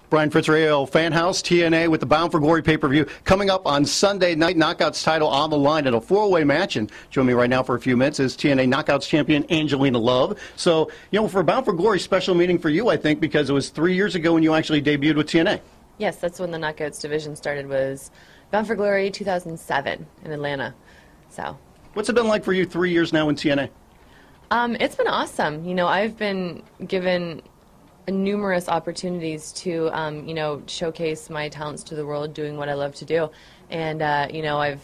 Brian Fritz, AOL FanHouse, TNA with the Bound for Glory pay-per-view coming up on Sunday night. Knockouts title on the line in a four-way match. And joining me right now for a few minutes is TNA Knockouts champion Angelina Love. So, you know, for Bound for Glory, special meeting for you, I think, because it was 3 years ago when you actually debuted with TNA. Yes, that's when the Knockouts division started, was Bound for Glory 2007 in Atlanta. So, what's it been like for you 3 years now in TNA? It's been awesome. You know, I've been given numerous opportunities to, you know, showcase my talents to the world doing what I love to do. And, you know, I've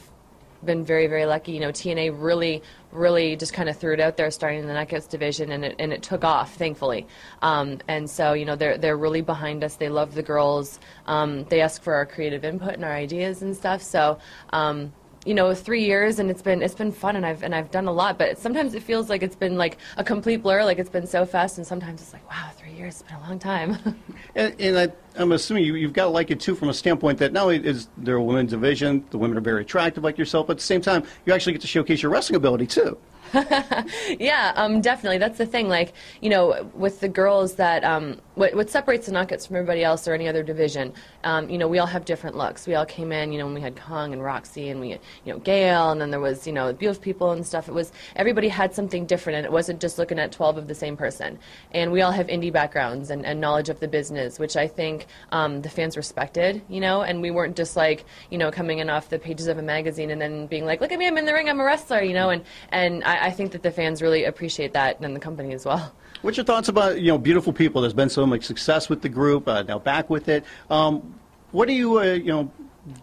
been very, very lucky. You know, TNA really just kind of threw it out there starting in the Knockouts division, and it took off, thankfully. And so, you know, they're really behind us. They love the girls. They ask for our creative input and our ideas and stuff. So, you know, 3 years, and it's been fun, and I've done a lot. But sometimes it feels like it's been like a complete blur, like it's been so fast, and sometimes it's like, wow, 3 years, it's been a long time. and I'm assuming you've got to like it too, from a standpoint that not only is there a women's division, the women are very attractive like yourself, but at the same time, you actually get to showcase your wrestling ability too. Yeah, definitely. That's the thing. Like, you know, with the girls, that what separates the Knockouts from everybody else or any other division, you know, we all have different looks. We all came in, you know, when we had Kong and Roxy, and we, you know, Gail, and then there was, you know, beautiful people and stuff. It was, everybody had something different, and it wasn't just looking at 12 of the same person. And we all have indie backgrounds and knowledge of the business, which I think the fans respected, you know, and we weren't just like, you know, coming in off the pages of a magazine and then being like, look at me, I'm in the ring, I'm a wrestler, you know, and I think that the fans really appreciate that, and the company as well. What's your thoughts about, you know, beautiful people? There's been so much success with the group, now back with it. What do you, you know,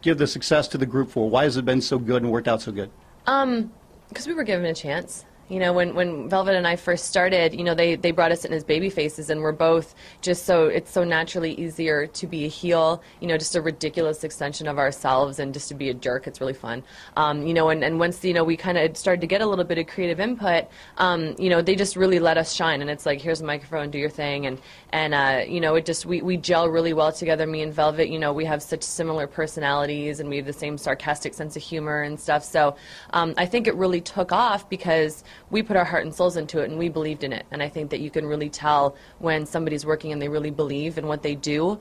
give the success to the group for? Why has it been so good and worked out so good? Because we were given a chance. You know, when Velvet and I first started, you know, they brought us in as baby faces, and we're both just it's so naturally easier to be a heel, you know, just a ridiculous extension of ourselves, and just to be a jerk. It's really fun. You know, and once, you know, we kind of started to get a little bit of creative input, you know, they just really let us shine, and it's like, here's a microphone, do your thing, and you know, it just, we gel really well together, me and Velvet. You know, we have such similar personalities, and we have the same sarcastic sense of humor and stuff, so I think it really took off because we put our heart and souls into it, and we believed in it. And I think that you can really tell when somebody's working and they really believe in what they do.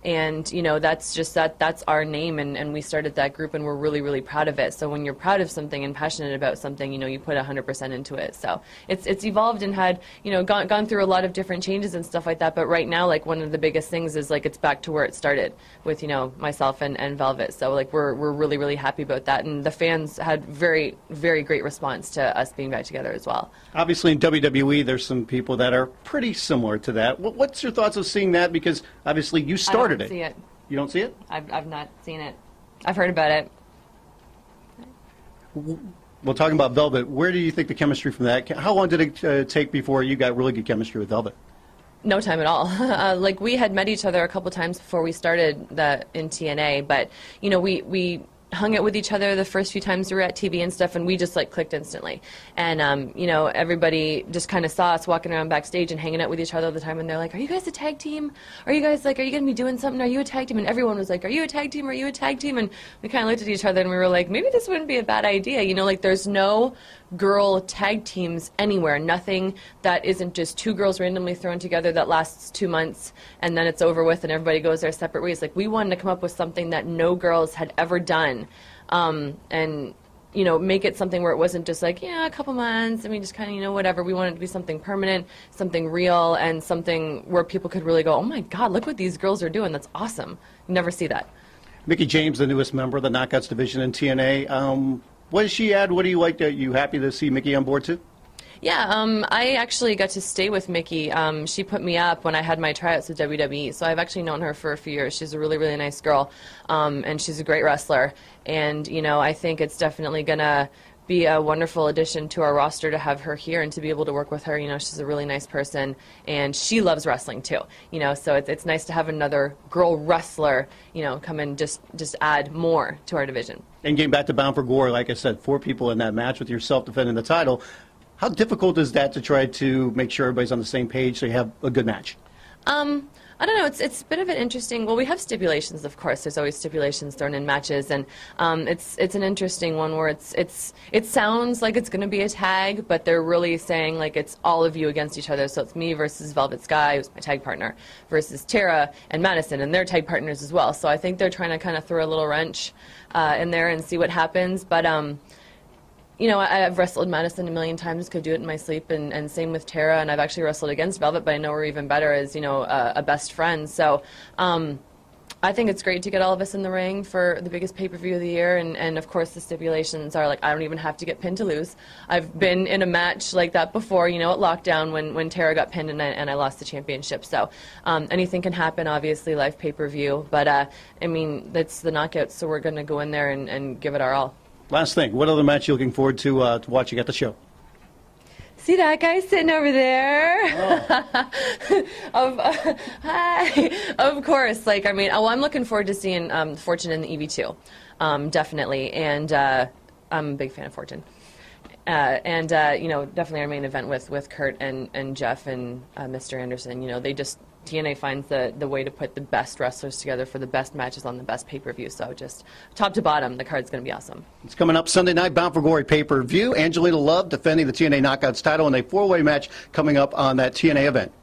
And, you know, that's just that's our name, and we started that group, and we're really, really proud of it. So when you're proud of something and passionate about something, you know, you put 100% into it. So it's evolved and had, you know, gone through a lot of different changes and stuff like that. But right now, like, one of the biggest things is, like, it's back to where it started with, you know, myself and Velvet. So, like, we're really, really happy about that. And the fans had very, very great response to us being back together as well. Obviously, in WWE, there's some people that are pretty similar to that. What's your thoughts of seeing that? Because obviously you started it. See it. You don't see it? I've not seen it. I've heard about it. Well, talking about Velvet, where do you think the chemistry from that, how long did it take before you got really good chemistry with Velvet? No time at all. Like, we had met each other a couple times before we started in TNA, but, you know, we hung out with each other the first few times we were at TV and stuff, and we just, like, clicked instantly. And, you know, everybody just kind of saw us walking around backstage and hanging out with each other all the time, and they're like, are you guys a tag team? Are you guys, like, are you going to be doing something? Are you a tag team? And everyone was like, are you a tag team? Are you a tag team? And we kind of looked at each other, and we were like, maybe this wouldn't be a bad idea. You know, like, there's no girl tag teams anywhere. Nothing that isn't just two girls randomly thrown together that lasts 2 months, and then it's over with, and everybody goes their separate ways. Like, we wanted to come up with something that no girls had ever done. And, you know, make it something where it wasn't just like, yeah, a couple months, I mean, just kind of, you know, whatever. We wanted it to be something permanent, something real, and something where people could really go, oh my God, look what these girls are doing. That's awesome. You never see that. Mickie James, the newest member of the Knockouts division in TNA. What does she add? What do you like? Are you happy to see Mickie on board too? Yeah, I actually got to stay with Mickie. She put me up when I had my tryouts with WWE, so I've actually known her for a few years. She's a really, really nice girl, and she's a great wrestler. And, you know, I think it's definitely going to be a wonderful addition to our roster to have her here and to be able to work with her. You know, she's a really nice person, and she loves wrestling too. You know, so it's nice to have another girl wrestler, you know, come and just add more to our division. And getting back to Bound for Glory, like I said, 4 people in that match with yourself defending the title. How difficult is that to try to make sure everybody's on the same page so you have a good match? I don't know. It's a bit of an interesting. Well, we have stipulations, of course. There's always stipulations thrown in matches, and it's an interesting one where it sounds like it's going to be a tag, but they're really saying like it's all of you against each other. So it's me versus Velvet Sky, who's my tag partner, versus Tara and Madison, and they're tag partners as well. So I think they're trying to kind of throw a little wrench in there and see what happens. But you know, I've wrestled Madison a million times, could do it in my sleep, and same with Tara, and I've actually wrestled against Velvet, but I know we're even better as, you know, a best friend. So I think it's great to get all of us in the ring for the biggest pay-per-view of the year, and of course the stipulations are like, I don't even have to get pinned to lose. I've been in a match like that before, you know, at Lockdown when Tara got pinned and I lost the championship. So anything can happen, obviously, live pay-per-view, but I mean, that's the knockouts, so we're going to go in there and give it our all. Last thing, what other match are you looking forward to watching at the show? See that guy sitting over there? Oh. Hi. Of course. Like, I mean, I'm looking forward to seeing Fortune in the EV2, definitely. And I'm a big fan of Fortune. You know, definitely our main event with Kurt and Jeff and Mr. Anderson. You know, TNA finds the way to put the best wrestlers together for the best matches on the best pay-per-view. So just top to bottom, the card's going to be awesome. It's coming up Sunday night, Bound for Glory pay-per-view. Angelina Love defending the TNA Knockouts title in a four-way match coming up on that TNA event.